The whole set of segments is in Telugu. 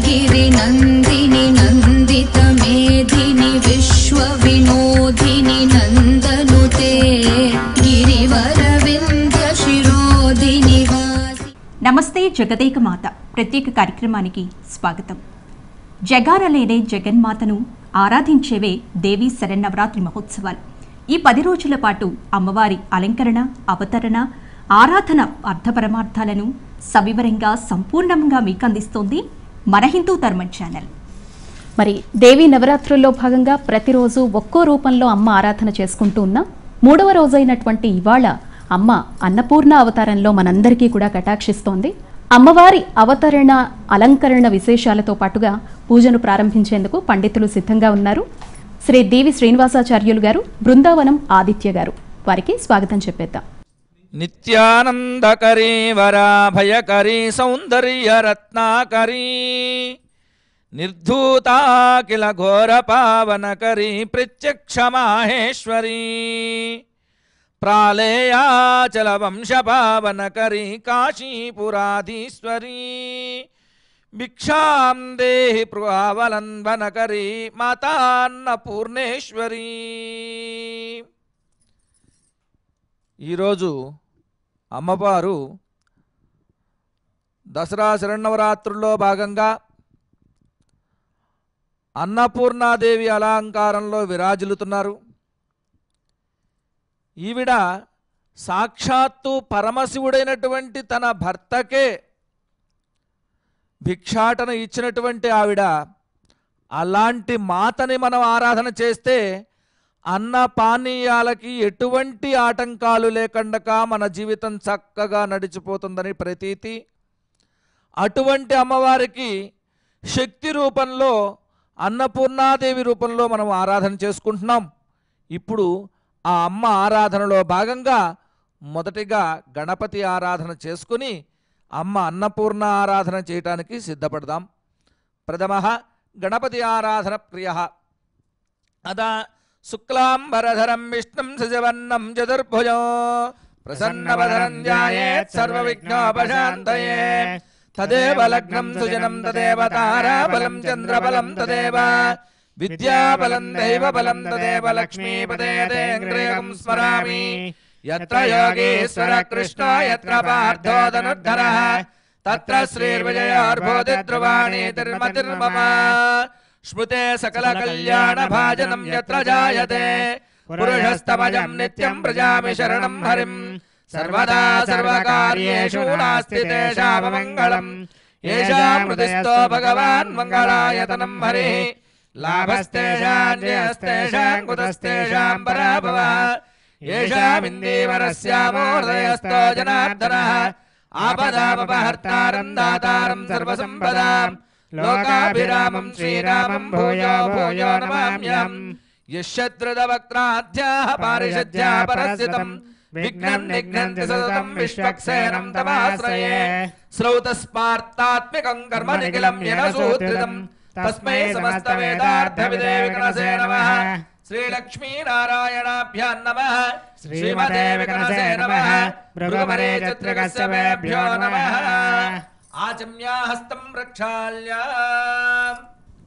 गिरिनन्दिनि नन्दितमेधिनि विश्वविनोदिनि नन्दनुते गिरिवरविन्द्यशिरोधिनि वासि। నమస్తే జగదేక మాత ప్రత్యేక కార్యక్రమానికి స్వాగతం. జగారలేనే జగన్మాతను ఆరాధించేవే దేవీ శరన్నవరాత్రి మహోత్సవాలు. ఈ 10 రోజుల పాటు అమ్మవారి అలంకరణ, అవతరణ, ఆరాధన అర్థపరమార్థాలను సవివరంగా సంపూర్ణంగా మీకు అందిస్తోంది మన హిందూ ధర్మం ఛానల్. మరి దేవీ నవరాత్రుల్లో భాగంగా ప్రతిరోజు ఒక్కో రూపంలో అమ్మ ఆరాధన చేసుకుంటూ ఉన్నాం. 3వ రోజైనటువంటి ఇవాళ అమ్మ అన్నపూర్ణ అవతారంలో మనందరికీ కూడా కటాక్షిస్తోంది. అమ్మవారి అవతరణ, అలంకరణ విశేషాలతో పాటుగా పూజను ప్రారంభించేందుకు పండితులు సిద్ధంగా ఉన్నారు. శ్రీ దేవి శ్రీనివాసాచార్యులు గారు, బృందావనం ఆదిత్య గారు, వారికి స్వాగతం చెప్పేద్దాం. నిత్యానందకరీ వరాభయకరీ సౌందర్య రత్నాకరీ నిర్ధూతాకిల ఘోర పావనకరీ ప్రత్యక్ష మాహేశ్వరీ ప్రాళేయాచల వంశ పావనకరీ కాశీపురాధీశ్వరీ భిక్షాం దేహి పృహావలంబనకరీ మాతాన్నపూర్ణేశ్వరీ. ఈరోజు అమ్మవారు దసరా శరన్నవరాత్రుల్లో భాగంగా అన్నపూర్ణాదేవి అలంకారంలో విరాజిల్లుతున్నారు. ఈవిడ సాక్షాత్తు పరమశివుడైనటువంటి తన భర్తకే భిక్షాటన ఇచ్చినటువంటి ఆవిడ. అలాంటి మాతని మనం ఆరాధన చేస్తే అన్న పానీయాలకి ఎటువంటి ఆటంకాలు లేకుండా మన జీవితం చక్కగా నడిచిపోతుందని ప్రతీతి. అటువంటి అమ్మవారికి శక్తి రూపంలో, అన్నపూర్ణాదేవి రూపంలో మనం ఆరాధన చేసుకుంటున్నాం. ఇప్పుడు ఆ అమ్మ ఆరాధనలో భాగంగా మొదటిగా గణపతి ఆరాధన చేసుకుని అమ్మ అన్నపూర్ణ ఆరాధన చేయటానికి సిద్ధపడదాం. ప్రథమ గణపతి ఆరాధన ప్రియ. అదా శుక్లాంబరధరం విష్ణుం శశివర్ణం చతుర్భుజం ప్రసన్నవదనం ధ్యాయేత్ సర్వవిఘ్నోపశాంతయే. తదేవ లగ్నం సుజనం తదేవ తారాబలం చంద్రబలం తదేవ విద్యాబలం దైవబలం తదేవ లక్ష్మీపదే తేంద్రియకం స్మరామి. యత్ర యోగీశ్వర కృష్ణో యత్ర పార్థో ధనుర్ధరః తత్ర శ్రీర్విజయోర్భూతిధ్రువాణి తిర్మతిర్మమ. స్మృతే సకల కళ్యాణ భాజనం యత్ర జాయతే పురుషస్తమజం నిత్యం ప్రజామి శరణం హరిం. సర్వదా సర్వకార్యేషు నాస్తి తేషామమంగళం. ఏషామృతిస్థో భగవాన్ మంగళాయతనం హరిః. లాభస్తేషాం జయస్తేషాం కుతస్తేషాం పరాభవః. ఏషామిందీవరస్యామో హృదయస్థో జనార్దనః. ఆపదాపహర్తారం దాతారం సర్వసంపదాం లోకాభిరామం శ్రీరామం భూయో భూయో నమామ్యహం. యశ్శత్రుదవక్త్రాధ్యాః పారిషద్యా పరస్థితం విఘ్నం నిఘ్నంతి సతతం విశ్వక్సేనం తమాశ్రయే. శ్రౌతస్పార్తాత్మికం కర్మ నిఖిలం యన సూత్రితం తస్మై సమస్త వేదార్థవిదే వికణసే నమః. శ్రీలక్ష్మీనారాయణాభ్యాం నమః. శ్రీమతే వికణసే నమః. భృగుమరే చిత్రకశ్యపేభ్యో నమః. ఆచమ్యా హస్తం ప్రక్షాళ్య.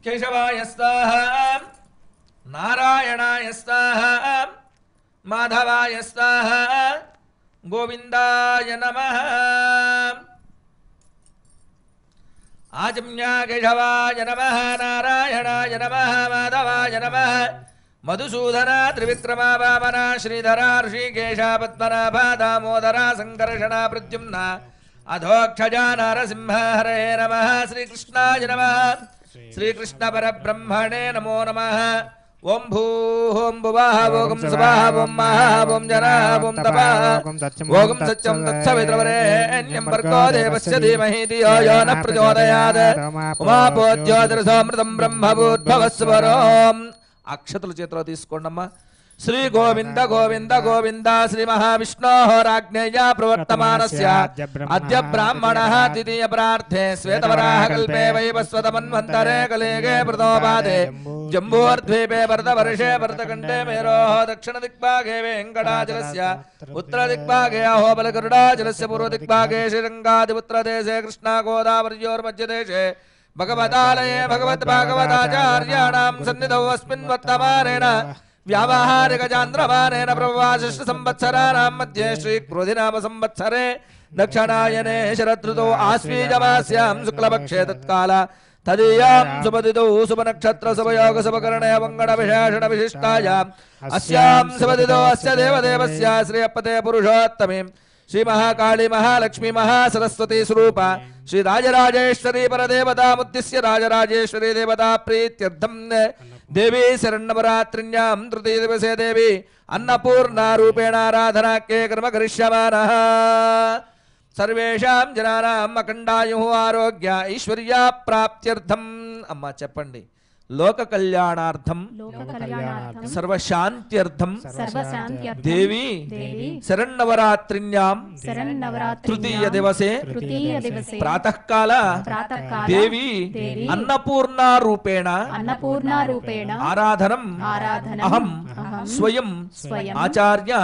కేశవాయ స్వాహ, నారాయణాయ స్వాహ, మాధవాయ స్వాహ, గోవిందాయ నమః. ఆచమ్యా కేశవాయ నమః, నారాయణాయ నమః, మాధవాయ నమః. మధుసూదన త్రివిక్రమ వామన శ్రీధర ఋషికేశ పద్మనాభ దామోదర సంకర్షణ ప్రద్యుమ్న అధోక్షజా నరసింహ హరే నమః. శ్రీకృష్ణాయ నమః. శ్రీకృష్ణ పరబ్రహ్మణే నమో నమః. ఓం భూః భువః ఓం స్వః ఓం మహః ఓం జనః ఓం తపః ఓం సత్యం తత్సవితుర్వరేణ్యం భర్గో దేవస్య ధీమహి ధియో యో నః ప్రచోదయాత్. ఉమాపోజ్యోతిరసోమృతం బ్రహ్మభూద్భవస్వరోం. అక్షతల చేతిలో తీసుకోండమ్మా. శ్రీ గోవింద గోవింద గోవింద శ్రీ మహావిష్ణోరాజ్ఞేయ ప్రవర్తమానస్య అద్య బ్రాహ్మణః ద్వితీయ ప్రార్థే శ్వేతవరాహ కల్పే వైవస్వతమన్వంతరే కలేగే ప్రతోపాదే జంబూర్ద్వీపే భరతవర్షే భరతఖండే మేరోః దక్షిణ దిక్భాగే వెంకటాచలస్య ఉత్తర దిక్భాగే అహోబలగరుడాచలస్య పూర్వ దిక్భాగే శ్రీరంగాదిపుత్రదేశే కృష్ణా గోదావర్యోర్మధ్యదేశే भगवतालये भगवद्भागवताचार्याणां सन्निधौ अस्मिन् वर्तमानेन व्यावहारिकचान्द्रमानेन प्रवासिष्ठ संवत्सराणां मध्ये श्रीक्रोधिनाम संवत्सरे दक्षिणायने शरदृतौ आश्वीजमास्यां शुक्लपक्षे तत्काल तदीयां सुपतितौ शुभनक्षत्र शुभयोग शुभकर्णे मंगल विशेषण विशिष्टायाम् अस्यां सुपतितौ अस्य देवदेवस्य श्रीयपते पुरुषोत्तमे श्री महाकाली महालक्ष्मी महासरस्वती स्वरूप श्री राजराजेश्वरी परदेवता मुद्दिश्य राजराजेश्वरी देवता प्रीत्यर्थं देवी शरन्नवरात्रिण्यां तृतीय दिवसे देवी अन्नपूर्णा रूपेण आराधनाख्ये कर्म करिष्यमानः सर्वेषां जनानां अखण्डायुः आरोग्य ऐश्वर्या प्राप्त्यर्थम् अम्मा చెప్పండి लोक कल्याणार्थम सर्वशांत्यर्थम देवी शरन्नवरात्रिण्यां तृतीय दिवसे प्रातःकाल देवी अन्नपूर्णा रूपेण आराधनम् अहं स्वयं आचार्य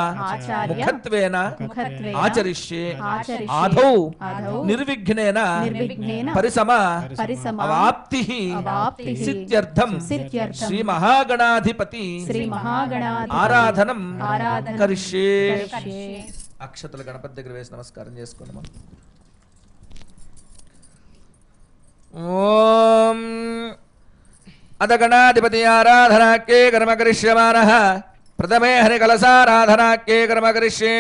मुखत्वेन आचरिष्ये आदौ निर्विघ्नेन परिसम अवाप्तिः सिद्ध्यर्थं श्री महागणाधिपति आराधनम करिष्ये अक्षतल गणपति దగ్గర వేసి నమస్కారం చేసుకోండి మనం ఓం అదగణాధిపతి ఆరాధనాఖ్యే కర్మ కరిష్యమానః ప్రథమే హరి కలసారాధనాఖ్యే కర్మ కరిష్యే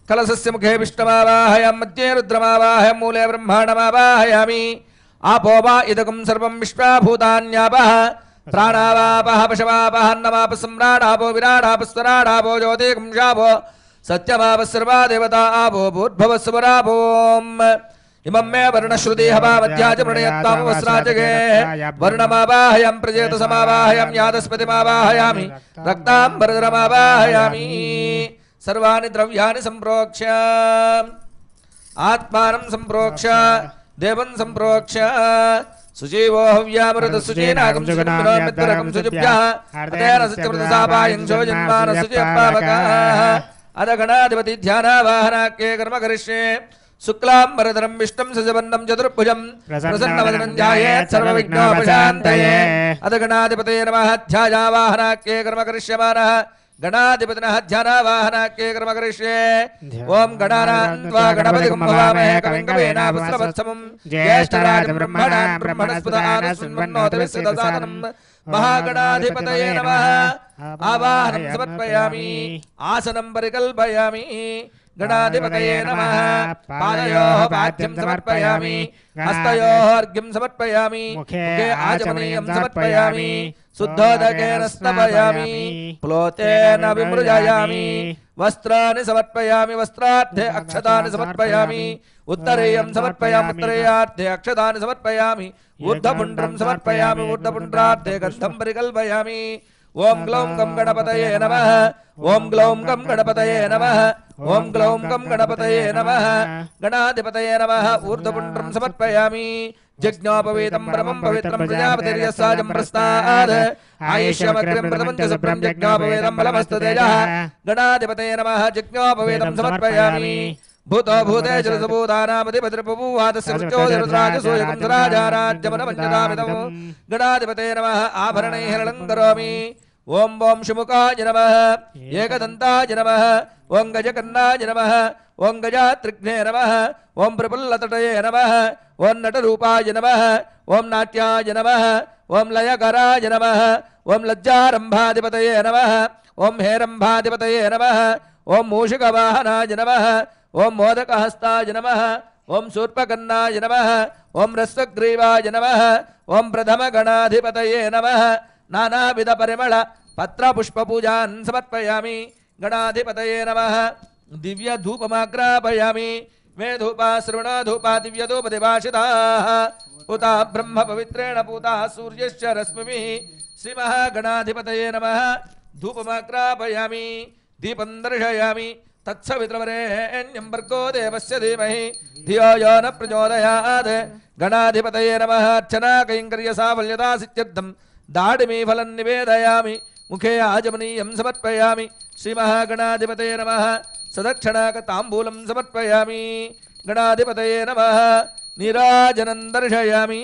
కలసస్య ముఖే విష్ణుమావాహయం మధ్యే రుద్రమావాహయం మూలే బ్రహ్మాండమావాహయామి आपो वा इदकं सर्वं विश्वाभूतान्यापः प्राणावापः पशवापः अन्नमापः सम्राडापो विराडापस्वराडापो ज्योतिर्गुंशापो सत्यमापः सर्वा देवता आपो भूर्भुवस्वरापोम् इमं मे वर्णश्रुतिः हवामध्याच प्रणयत्वामुवस्राजगे वर्णमावाहयं प्रजेतसमावाहयं यादस्पतिमावाहयामि रक्ताम्बरधरमावाहयामि सर्वाणि द्रव्याणि सम्प्रोक्ष्य आत्मानं सम्प्रोक्ष्य देवं संप्रोक्ष सुजीवो हव्यामृत सुचीनागं सुगुणोमित्रकं सुजुभ्यः अतेन सत्यव्रतसापायं शोजन्मान सुजपावकाः अदगणाधिपति ध्यानावाहनाख्ये कर्म करिष्ये शुक्लाम्बरधरं विष्णुं सजवन्नं चतुर्भुजं प्रसन्नवदनं ध्यायेत् सर्वविघ्नोपशान्तये अदगणाधिपतये नमः ध्यायावाहनाख्ये कर्म करिष्यमानः गणाधिपतिनः ध्यानावाहनाख्ये कर्म करिष्ये ओम गणानान्त्वा गणपतिं भवामहे कविं कवीनामुपस्रवत्समं ज्येष्ठराजं ब्रह्मणान् ब्रह्मणस्पत आनस्वन्नोतिविश्रुतसादनं महागणाधिपतये नमः आवाहनं समर्पयामि आसनं परिकल्पयामि गणाधिपतये नमः पादयोः पाद्यं समर्पयामि हस्तयोः अर्घ्यं समर्पयामि मुखे आचमनीयं समर्पयामि शुद्धोदकेन स्तवयामि प्लोतेन विमृजायामि वस्त्राणि समर्पयामि वस्त्रार्थे अक्षतानि समर्पयामि उत्तरेयं समर्पयामि उत्तरेयार्थे अक्षतानि समर्पयामि ऊर्ध्वपुण्ड्रं समर्पयामि ऊर्ध्वपुण्ड्रार्थे गन्धं परिकल्पयामि ओम ग्लौं गं गणपतये नमः ओम ग्लौं गं गणपतये नमः ओम ग्लौं गं गणपतये नमः गणाधिपतये नमः ऊर्ध्वपुण्ड्रं समर्पयामि जज्ञोपवीतं ब्रह्मं पवित्रं प्रजापतिर्यस्साजं प्रस्ताद् आयुष्यमग्रिं प्रथमं च सुप्रं जज्ञोपवीतं बलमस्ततेजः गणाधिपतये नमः जज्ञोपवीतं समर्पयामि भूतो भूते जलसभूतानामधिपतिर्बभूवादस्य मृत्योर्राजसूयकं राजाराज्यमनमन्यतामिदं गणाधिपतये नमः आभरणैः अलङ्करोमि ओम ओम शुमुखाय नमः एकदन्ताय नमः ओम गजकर्णाय नमः ओम गजात्रिघ्ने नमः ओम प्रफुल्लतटये नमः ओम नटरूपाय नमः ओम नाट्याय नमः ओम लयकराय नमः ओम लज्जारम्भाधिपतये नमः ओम हेरम्भाधिपतये नमः ओम मूषिकवाहनाय नमः ओम मोदकहस्ताय नमः ओम शूर्पकर्णाय नमः ओम रस्वग्रीवाय नमः ओम प्रथमगणाधिपतये नमः नानाविध परिमळ पत्र पुष्प पूजान् समर्पयामि गणाधिपतये नमः दिव्य धूपमाग्रापयामि मे धूपा श्रवण धूपा दिव्य धूप दिवाशिताः उता ब्रह्म पवित्रेण पूता सूर्यश्च रश्मिभिः श्री महागणाधिपतये नमः धूपमाग्रापयामि दीपं दर्शयामि तत्सवितुर्वरेण्यं भर्गो देवस्य धीमहि धियो यो न प्रचोदयात् गणाधिपतये नमः अर्चना कैङ्कर्य साफल्यता सिद्ध्यर्थं दाडिमी फलं निवेदयामि मुखे आचमनीयं समर्पयामि श्री महागणाधिपतये नमः सदक्षिणाकताम्बूलं समर्पयामि गणाधिपतये नमः నీరాజనం దర్శయామి.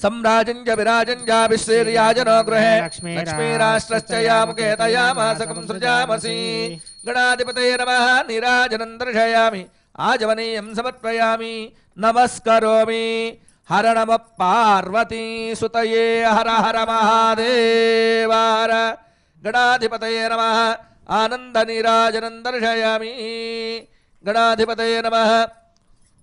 सम्राजं च विराजं च विश्रीर्याजनो गृहे लक्ष्मीराष्ट्रश्च यामुखे तयामासकं सृजामसि. गणाधिपतये नमः. नीराजनं दर्शयामि. आजवनीयं समर्पयामि. नमस्करोमि. हर नमः पार्वती सुतये हर हर महादेव. गणाधिपतये नमः. आनन्दनीराजनं दर्शयामि. गणाधिपतये नमः.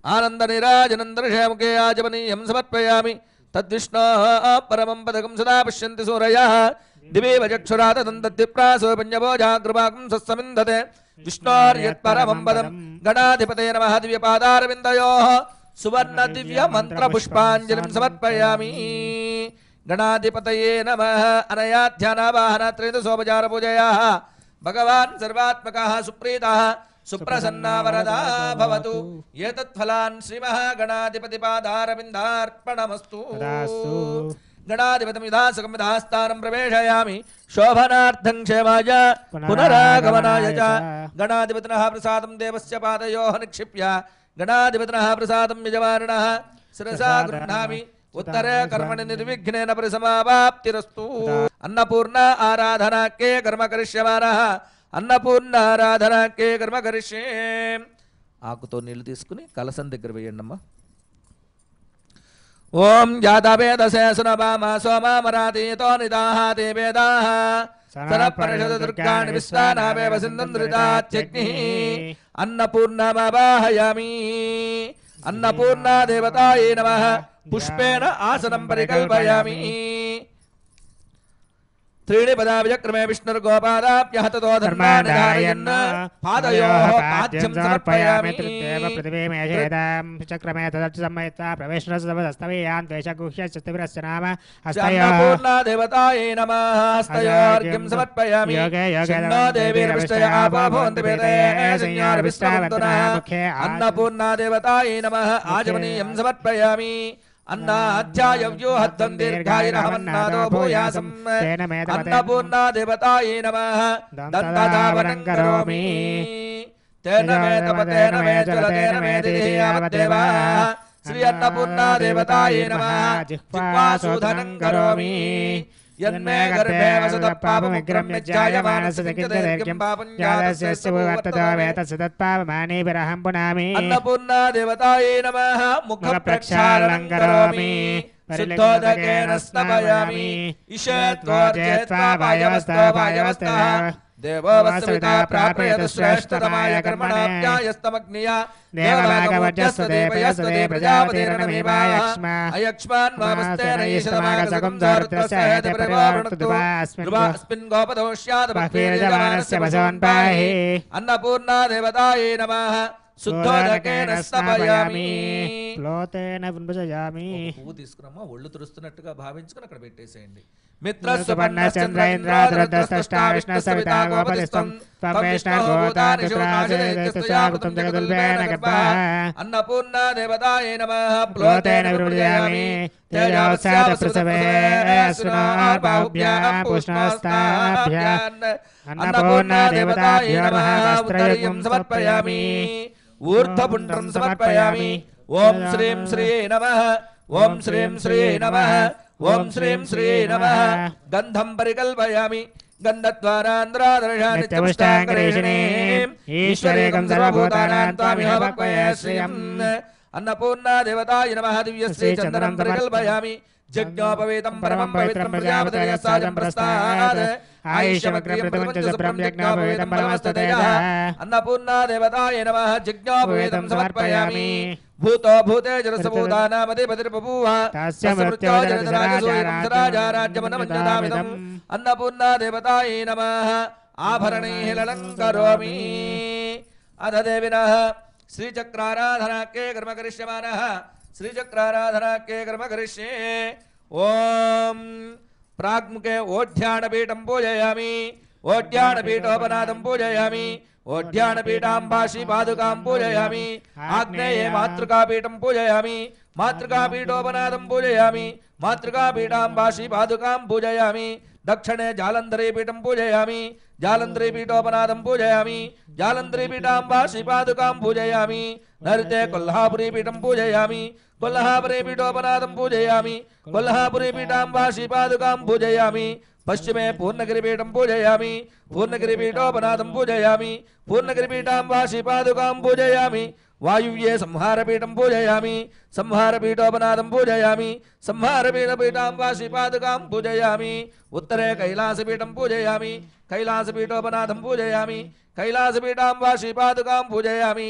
आनन्दनीराजनं दर्शयामुखे आजवनीयं समर्पयामि. तद्विष्णोः परमं पदकं सदा पश्यन्ति सूरयः. दिवेव चक्षुरा तदन्तद्विप्रासो पञ्चभोजाग्रभागं सस्समिन्धते. विष्णोर्यत्परमं पदं. गणाधिपतये नमः. दिव्यपादारविन्दयोः सुवर्णदिव्यमन्त्रपुष्पाञ्जलिं समर्पयामि. गणाधिपतये नमः. अनया ध्यानावाहनात्रयदशोपचारपूजयाः भगवान् सर्वात्मकः सुप्रीतः सुप्रसन्ना वरदा भवतु. एतत्फलान् श्रीमहागणाधिपतिपादारविन्दार्पणमस्तु. गणाधिपतिमिधासकं विधास्थानं प्रवेशयामि. शोभनार्थं क्षेमाय पुनरागमनाय च. गणाधिपतिनः प्रसादं देवस्य पादयोः निक्षिप्य गणाधिपतिनः प्रसादं यजमानिनः शिरसा गृह्णामि. उत्तरे कर्मणि निर्विघ्नेन परिसमाप्तिरस्तु. अन्नपूर्णा आराधना के कर्म करिष्यमानः. అన్నపూర్ణారాధన కే కర్మ కరిష్యే. ఆకుతో నీళ్లు తీసుకుని కలసం దగ్గర వేయండి అమ్మా. ఓం జాతవేదశేషనభామ సోమామరాతీతో నిదాహాతే వేదాః సనపరిషద దుర్గాణి విశ్వానావేవ సింధుంద్రితాత్యగ్నిః. అన్నపూర్ణమావాహయామి. అన్నపూర్ణా దేవతాయే నమః. పుష్పేణ ఆసనం పరికల్పయామి. त्रीणि पदाविजक्रमे विष्णुर्गोपादाप्यः ततो धर्मानिधारयन् पादयोः पाद्यं समर्पयामि. चक्रमे तदर्थसम्मयित्वा प्रवेशनस्तवेयान् द्वेषगुह्यश्चतुरस्य नाम अन्नपूर्णा देवतायै नमः. हस्तयोर्घ्यं समर्पयामि. शन्नो देवीर्विष्टय आपो भवन्ति वेदे संज्ञार्विष्टावन्तुनः. अन्नपूर्णा देवतायै नमः. आजमनीयं समर्पयामि. अन्नाध्यायव्यूहद्धं दीर्घायुरहमन्नादो भूयासम्. अन्नपूर्णा देवतायै नमः. दन्तधावनं करोमि. तेन मे तपतेन मे जलतेन मे दिदेयावद्देवा. श्री अन्नपूर्णा देवतायै नमः. जिह्वासूधनं करोमि. यन्मे गर्भे वसतः पापमुग्रं यज्जायमानसदकिन्दर्घ्यं पापं जातस्य वर्ततो वेतस्य तत्पापमानेभिरहं पुनामि. अन्नपूर्णा देवतायै नमः. मुखप्रक्षालनं करोमि. शुद्धोदकेन स्नापयामि. ईशत्वर्जेत्वा वायवस्तः देवो वसविता प्रापयत श्रेष्ठतमाय कर्मणाभ्यायस्तमग्निया. देवभागवज्रस्व देवयस्व प्रजापतिरनमेवाय अयक्ष्मान् वामस्तेन ईशतमागसकं सारुत्रस्य हेते परिवावृणक्तु. ध्रुवास्मिन् गोपदोष्यात् भक्तिर्जमानस्य वसवन् पाहि. अन्नपूर्णा देवतायै नमः. శుద్ధోదకేన స్నాపయామి. ప్లోతేన విభజయామి. పువ్వు తీసుకురమ్మా, ఒళ్ళు తురుస్తున్నట్టుగా భావించుకుని అక్కడ పెట్టేసేయండి. అన్నపూర్ణా దేవతాయే నమః. ప్లోతేన విభజయామి. అన్నపూర్ణా దేవతాయే నమః. వస్త్రయజ్ఞం సమర్పయామి. ఊర్ధ్వపుండ్రం సమర్పయామి. ఓం శ్రీం శ్రీ నమః. ఓం శ్రీం శ్రీ నమః. ఓం శ్రీం శ్రీ నమః. గంధం పరికల్పయామి. గంధద్వారాంధ్రాదర్శాని ఈశ్వరేకం సర్వభూతానాం త్వామిహ భక్వయే శ్రియం. అన్నపూర్ణా దేవతాయ నమః. దివ్యశ్రీ చందనం పరికల్పయామి. జజ్ఞోపవేతం పరమం పవిత్రం ప్రజాపతయ సాజం ప్రస్తాద్. अन्नपूर्णा देवताय नमः. जिज्ञापवेदं समर्पयामि. भूतो भूते जलसभूतानामधिपतिर्बभूव. तस्य मृत्योजराजसोयराज्यमनमन्यतामिदम्. अन्नपूर्णा देवताय नमः. आभरणैः ललङ्करोमि. अथ देविनः श्रीचक्राराधना के कर्म करिष्यमानः. श्रीचक्राराधना के कर्म करिष्ये. ओम प्राग्मुखे ओढ्यानपीठं पूजयामि. ओढ्यानपीठोपनादं पूजयामि. ओढ्यानपीठाम्बाशी पादुकां पूजयामि. आग्नेये मातृकापीठं पूजयामि. मातृकापीठोपनादं पूजयामि. मातृकापीठाम्बाशी पादुकां पूजयामि. दक्षिणे जालन्धरीपीठं पूजयामि जालन्धरीपीठोपनादं पूजयामि जालन्धरीपीठाम्बा श्रीपादुकां पूजयामि नैऋत्ये कोल्हापुरीपीठं पूजयामि कोल्हापुरीपीठोपनादं पूजयामि कोल्हापुरीपीठाम्बा श्रीपादुकां पूजयामि पश्चिमे पूर्णगिरिपीठं पूजयामि पूर्णगिरिपीठोपनादं पूजयामि पूर्णगिरिपीठाम्बा श्रीपादुकां पूजयामि वायुव्ये संहारपीठं पूजयामि संहारपीठोपनादं पूजयामि संहारपीठपीठाम्बा श्रीपादुकां पूजयामि उत्तरे कैलासपीठं पूजयामि कैलासपीठोपनादं पूजयामि कैलासपीठाम्बा श्रीपादुकां पूजयामि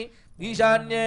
ईशान्ये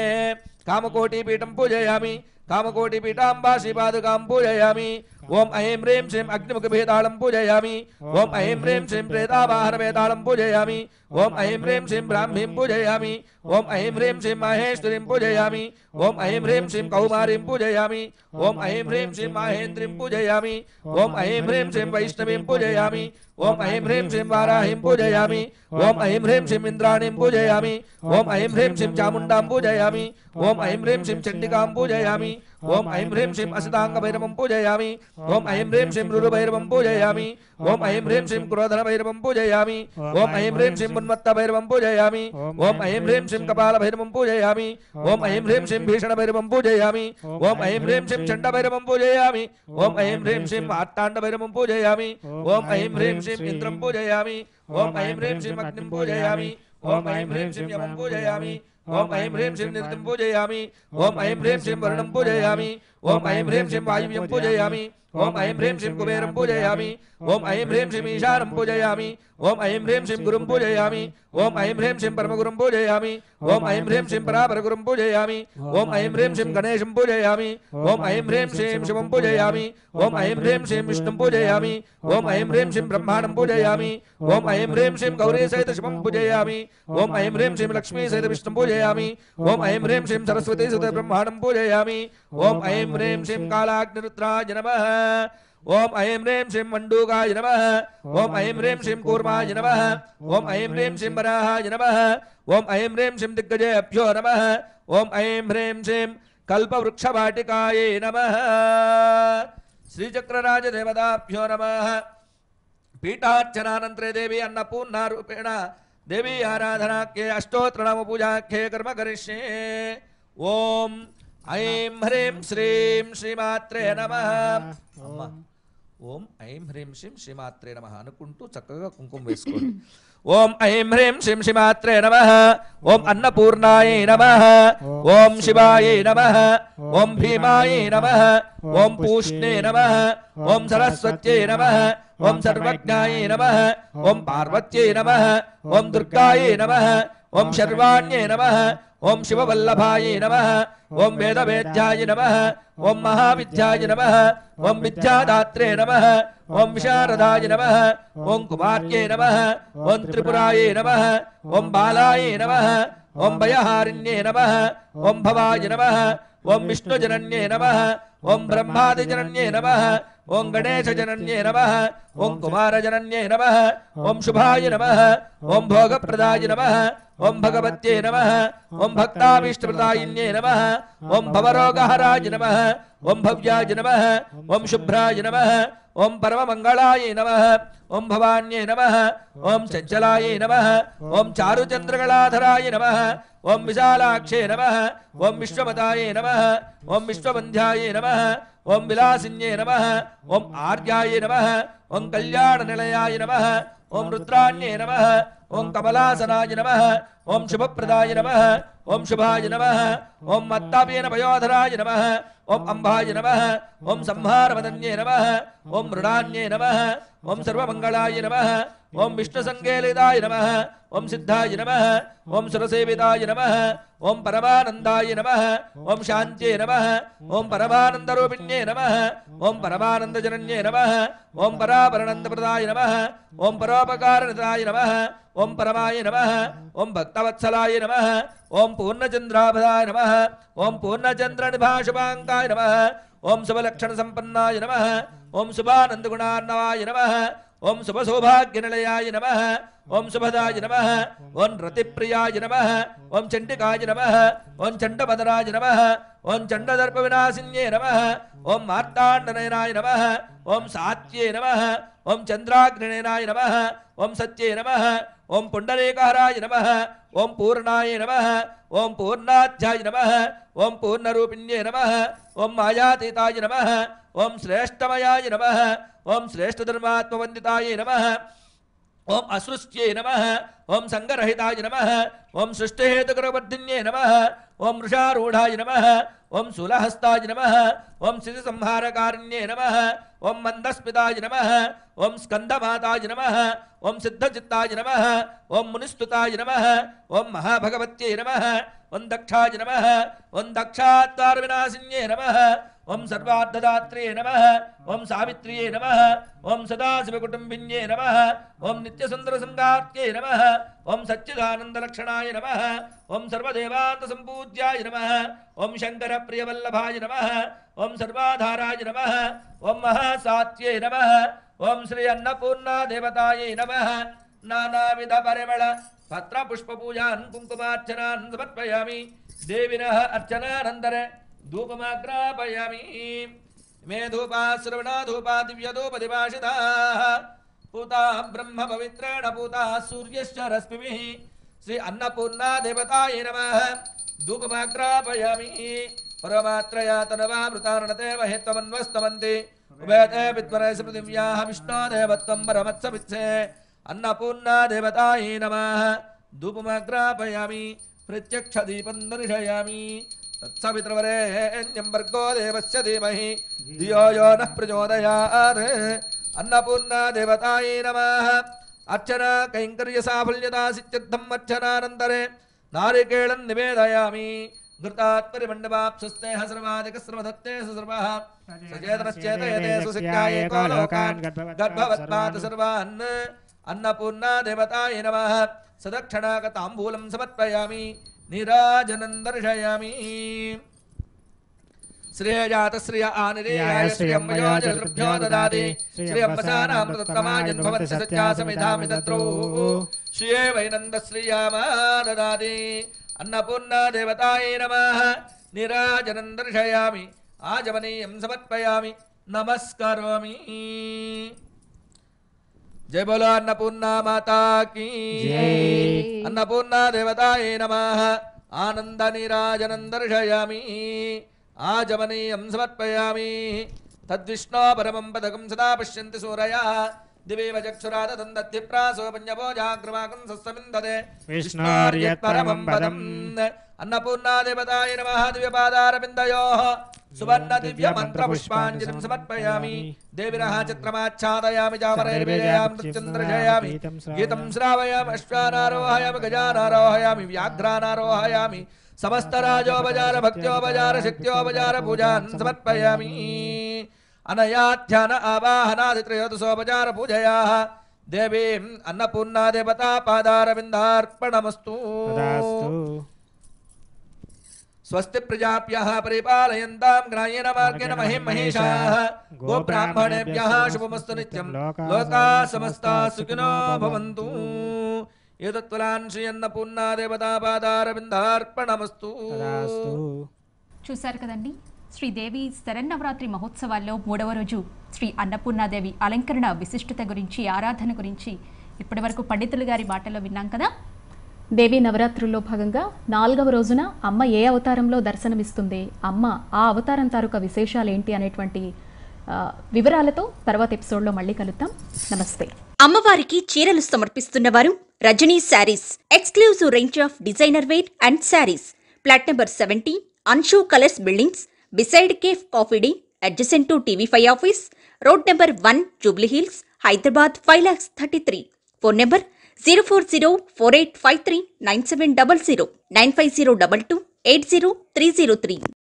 कामकोटिपीठं पूजयामि कामकोटिपीठाम्बा श्रीपादुकां पूजयामि ओम ऐं ह्रीं श्रीं अग्निमुखभेदालं पूजयामि ओम ऐं ह्रीं श्रीं प्रेतावाहनवेदालं पूजयामि ओम ऐं ह्रीं श्रीं ब्राह्मीं पूजयामि ओम ऐं ह्रीं श्रीं माहेश्वरीं पूजयामि ओम ऐं ह्रीं श्रीं कौमारीं पूजयामि ओम ऐं ह्रीं श्रीं माहेन्द्रीं पूजयामि ओम ऐं ह्रीं श्रीं वैष्णवीं पूजयामि ओम ऐं ह्रीं श्रीं वाराहीं पूजयामि ओम ऐं ह्रीं श्रीं इन्द्राणीं पूजयामि ओम ऐं ह्रीं श्रीं चामुण्डां पूजयामि ओम ऐं ह्रीं श्रीं चण्डिकां पूजयामि ओम ऐं ह्रीं श्रीं असिताङ्गभैरवं पूजयामि ओम ऐं ह्रीं श्रीं रुरुभैरवं पूजयामि ओम ऐं ह्रीं श्रीं क्रोधनभैरवं पूजयामि ओम ऐं ह्रीं श्रीं उन्मत्तभैरवं पूजयामि ओम ऐं ह्रीं श्रीं कपालभैरवं पूजयामि ओम ऐं ह्रीं श्रीं भीषणभैरवं पूजयामि ओम ऐं ह्रीं श्रीं चण्डभैरवं पूजयामि ओम ऐं ह्रीं श्रीं मार्ताण्डभैरवं पूजयामि ओम ऐं ह्रीं श्रीं इन्द्रं पूजयामि ओम ऐं ह्रीं श्रीं अग्निं पूजयामि ओम ऐं ह्रीं श्रीं यमं पूजयामि ओम ऐं ह्रीं श्रीं निरुतिं पूजयामि ओम ऐं ह्रीं श्रीं वरुणं पूजयामि ओम ऐं ह्रीं श्रीं वायुव्यं पूजयामि ओम ऐं ह्रीं श्रीं कुबेरं पूजयामि ओम ऐं ह्रीं श्रीं ईशानं पूजयामि ओम ऐं ह्रीं श्रीं गुरुं पूजयामि ओम ऐं ह्रीं श्रीं परमगुरुं पूजयामि ओम ऐं ह्रीं श्रीं परापरगुरुं पूजयामि ओम ऐं ह्रीं श्रीं गणेशं पूजयामि ओम ऐं ह्रीं श्रीं शिवं पूजयामि ओम ऐं ह्रीं श्रीं विष्णुं पूजयामि ओम ऐं ह्रीं श्रीं ब्रह्माणं पूजयामि ओम ऐं ह्रीं श्रीं गौरी सहित शिवं पूजयामि ओम ऐं ह्रीं श्रीं लक्ष्मी सहित विष्णुं पूजयामि ओम ऐं ह्रीं श्रीं सरस्वती सहित ब्रह्माणं पूजयामि ओम ऐं ह्रीं श्रीं कालाग्निरुद्राय नमः ओम ऐं ह्रीं श्रीं मण्डूकाय नमः ओम ऐं ह्रीं श्रीं कूर्माय नमः ओम ऐं ह्रीं श्रीं वराहाय नमः ओम ऐं ह्रीं श्रीं दिग्गजेभ्यो नमः ओम ऐं ह्रीं श्रीं कल्पवृक्षवाटिकायै नमः श्रीचक्रराजदेवताभ्यो नमः पीठार्चनानन्तरे देवी अन्नपूर्णारूपेण देवी आराधनाख्ये अष्टोत्तरनाम पूजाख्ये कर्म करिष्ये ओम ऐं ह्रीं श्रीं श्रीमात्रे नमः ఓం ఐం హ్రీం శ్రీం శ్రీమాత్రే నమః అనుకుంటూ చక్కగా కుంకుమ వేసుకోండి ఓం ఐం హ్రీం శ్రీం శ్రీమాత్రే నమః ఓం అన్నపూర్ణాయై నమః ఓం శివాయై నమః ఓం భీమాయై నమః ఓం పూష్ణే నమః ఓం సరస్వత్యై నమః ఓం సర్వజ్ఞాయై నమః ఓం పార్వత్యై నమః ఓం దుర్గాయై నమః ఓం శర్వాణ్యై నమః ఓం శివవల్లభాయై నమః ఓం వేదవేద్యాయ నమః ఓం మహావిద్యాయ నమః ఓం విద్యాదాత్రే నమః ఓం విశారదాయ నమః ఓం కుమార్యై నమః ఓం త్రిపురాయై నమః ఓం బాలాయై నమః ఓం భయహారిణ్యై నమః ఓం భవాయ నమః ఓం విష్ణుజనన్యై నమః ఓం బ్రహ్మాదిజనన్యై నమః ఓం గణేశజనన్యై నమః ఓం కుమారజనన్యై నమః ఓం శుభాయ నమః ఓం భోగప్రదాయ నమః ఓం భగవత్యై నమః ఓం భక్తాభీష్టప్రదాయిన్యై నమః ఓం భవరోగహరాయ నమః ఓం భవ్యాయ నమః ఓం శుభ్రాయ నమః ఓం పరమమంగళాయ నమః ఓం భవాన్యై నమః ఓం చంచలాయ నమః ఓం చారుచంద్రకళాధరాయ నమః ఓం విశాలాక్షే నమః ఓం విశ్వమతాయ నమః ఓం విశ్వబంధ్యాయ నమః ఓం విలాసిన్యై నమః ఓం ఆర్యాయ నమః ఓం కళ్యాణనిలయాయ నమః ఓం రుద్రాణ్యై నమః ఓం కమలాసనాయ నమః ఓం శుభప్రదాయ నమః ఓం శుభాయ నమః ఓం మత్తాపేన భయోధరాయ నమః ఓం అంబాయ నమః ఓం సంహారవదన్యై నమః ఓం మృడాన్యై నమః ఓం సర్వమంగళాయ నమః ఓం విష్ణుసంకేలితాయ నమః ఓం సిద్ధాయ నమః ఓం సురసేవితాయ నమః ఓం పరమానందాయ నమః ఓం శాంత్యై నమః ఓం పరమానందరూపిణ్యై నమః ఓం పరమానందజనన్యై నమః ఓం పరాపరనందప్రదాయ నమః ఓం పరోపకారనితాయ నమః ఓం పరమాయ నమః ఓం భక్తవత్సలాయ నమః ఓం పూర్ణచంద్రాభదాయ నమః ఓం పూర్ణచంద్రనిభాషుభాంకాయ నమః ఓం శుభలక్షణసంపన్నాయ నమః ఓం శుభానందగుణార్ణవాయ నమః ఓం శుభసౌభాగ్యనిలయాయ నమః ఓం శుభదాయ నమః ఓం రతిప్రియాయ నమః ఓం చండికాయ నమః ఓం చండమదరాయ నమః ఓం చండదర్ప వినాశిన్యే నమః ఓం మార్తాండనయనాయ నమః ఓం సాత్యే నమః ఓం చంద్రాగ్నినయనాయ నమః ఓం సత్యే నమః ఓం పుండరీకహరాయ నమః ఓం పూర్ణాయ నమః ఓం పూర్ణాధ్యాయ నమః ఓం పూర్ణరూపిణ్యే నమః ఓం మాయాతీతాయ నమః ఓం శ్రేష్టమయాయ నమః ఓం శ్రేష్టధర్మాత్మవందితాయ నమః ఓం అసృష్ట్యే నమః ఓం సంగరహితాయ నమః ఓం సృష్టిహేతుకరవర్ధిన్యే నమః ఓం వృషారూఢాయ నమః ఓం శూలహస్తాయ నమః ఓం శిశుసంహారకారిణ్యే నమః ఓం మందస్మితాయ నమః ఓం స్కందమాతాయ నమః ఓం సిద్ధచిత్తాయ నమః ఓం మునిస్తుతాయ నమః ఓం మహాభగవత్యై నమః ఓం దక్షాయ నమః ఓం దక్షాత్వారవినాశిన్యే నమః ఓం సర్వార్థదాత్రే నమః ఓం సావిత్ర్యే నమః ఓం సదాశివకుటుంబిన్యే నమః ఓం నిత్యసుందరసంగాత్యే నమః ఓం సచ్చిదానందలక్షణాయ నమః ఓం సర్వదేవాంతసంపూజ్యాయ నమః ఓం శంకరప్రియవల్లభాయ నమః ఓం సర్వాధారాయ నమః ఓం మహాసాత్యే నమః ఓం శ్రీ అన్నపూర్ణాదేవతాయై నమః నానావిధ పరిమళ పత్రపుష్పపూజాన్ కుంకుమార్చనాన్ సమర్పయామి దేవినః అర్చనానంతరే ధూపమాగ్రాపయామి మే ధూపా శ్రవణా ధూపా దివ్యధూపదివాషితాః పూతా బ్రహ్మ పవిత్రేణ పూతా సూర్యశ్చ రశ్మిభిః శ్రీ అన్నపూర్ణా దేవతాయై నమః ధూపమాగ్రాపయామి పరమాత్రయా తనవామృతారణతే మహేత్వమన్వస్తమంతి ఉభయతే విద్వరైస్ పృథివ్యాః విష్ణోదేవత్వం పరమత్సవిత్సే అన్నపూర్ణా దేవతాయై నమః ధూపమాగ్రాపయామి ప్రత్యక్షదీపం దర్శయామి తత్సవితృవరేణ్యం భర్గో దేవస్య ధీమహి ధియో యో నః ప్రచోదయాత్ అన్నపూర్ణా దేవతాయై నమః అర్చనా కైంకర్య సాఫల్యదాసిత్యర్థం అర్చనానంతరే నారికేళం నివేదయామి ఘృతాత్పరిమండపాప్సుస్నేహ సర్వాధికస్రవదత్తే సుసర్వః సచేతనశ్చేతయతే సుశక్యాయేకో లోకాన్ గర్భవత్పాత్ సర్వాన్ అన్నపూర్ణా దేవతాయై నమః సదక్షణాగతాంబూలం సమర్పయామి నీరాజనం దర్శయామి శ్రేయాత శ్రియ ఆనిరేయాయ శ్రియం వయోజృభ్యో దదాతి శ్రియం వసానామృతత్తమాయన్భవత్య సత్యాసమిధామి తత్రో శ్రియే వైనంద శ్రియామా దదాతి అన్నపూర్ణా దేవతాయై నమః నీరాజనం దర్శయామి ఆజమనీయం సమర్పయామి నమస్కరోమి జయ బోలో అన్నపూర్ణా మాతా కీ అన్నపూర్ణా దేవతాయై నమః ఆనంద నీరాజనం దర్శయామి ఆజమనీయం సమర్పయామి తద్విష్ణో పరమం పదకం సదా పశ్యంతి సూరయః దివేవ చక్షురాదదందత్తి ప్రాసోపన్యభోజాగ్రమాకం సస్సమిందదే విష్ణోర్యత్ పరమం పదం అన్నపూర్ణా దేవతాయై నమః దివ్యపాదారవిందయోః సువర్ణ దివ్య మంత్ర పుష్పాంజలిం సమర్పయామి దేవినః చిత్రమాచ్ఛాదయామి జామరైర్వేదయామి నృత్యందర్శయామి గీతం శ్రావయామి అశ్వానారోహయామి గజానారోహయామి వ్యాఘ్రానారోహయామి సమస్తరాజోపచార భక్త్యోపచార శక్త్యోపచార పూజాన్ సమర్పయామి అనయాధ్యాన ఆవాహనాదిత్రయోదశోపచార పూజయాః దేవీం అన్నపూర్ణా దేవతా పాదారవిందార్పణమస్తు స్వస్తి ప్రజాభ్యః పరిపాలయంతాం గ్రాయేణ మార్గేణ మహిం మహేషాః గోబ్రాహ్మణేభ్యః శుభమస్తు నిత్యం లోకాః సమస్తాః సుఖినో భవంతు ఏతత్వలాన్ శ్రీ అన్నపూర్ణా దేవతా పాదారవిందార్పణమస్తు. చూశారు కదండి, శ్రీదేవి శరన్నవరాత్రి మహోత్సవాల్లో 3వ రోజు శ్రీ అన్నపూర్ణాదేవి అలంకరణ విశిష్టత గురించి, ఆరాధన గురించి ఇప్పటి వరకు పండితులు గారి మాటలో విన్నాం కదా. దేవీ నవరాత్రుల్లో భాగంగా 4వ రోజున అమ్మ ఏ అవతారంలో దర్శనమిస్తుంది, అమ్మ ఆ అవతారం తాలూకా విశేషాలు ఏంటి అనేటువంటి వివరాలతో తర్వాత ఎపిసోడ్లో మళ్ళీ కలుద్దాం. నమస్తే. అమ్మవారికి చీరలు సమర్పిస్తున్న వారు Rajani sarees, exclusive range of designer wear and sarees, plot number 70, Anshu colours buildings, beside Cafe Coffee Day, adjacent to TV5 office, road number 1, Jubilee Hills, Hyderabad 5,33,000. Phone number 04048539700 95022 80303.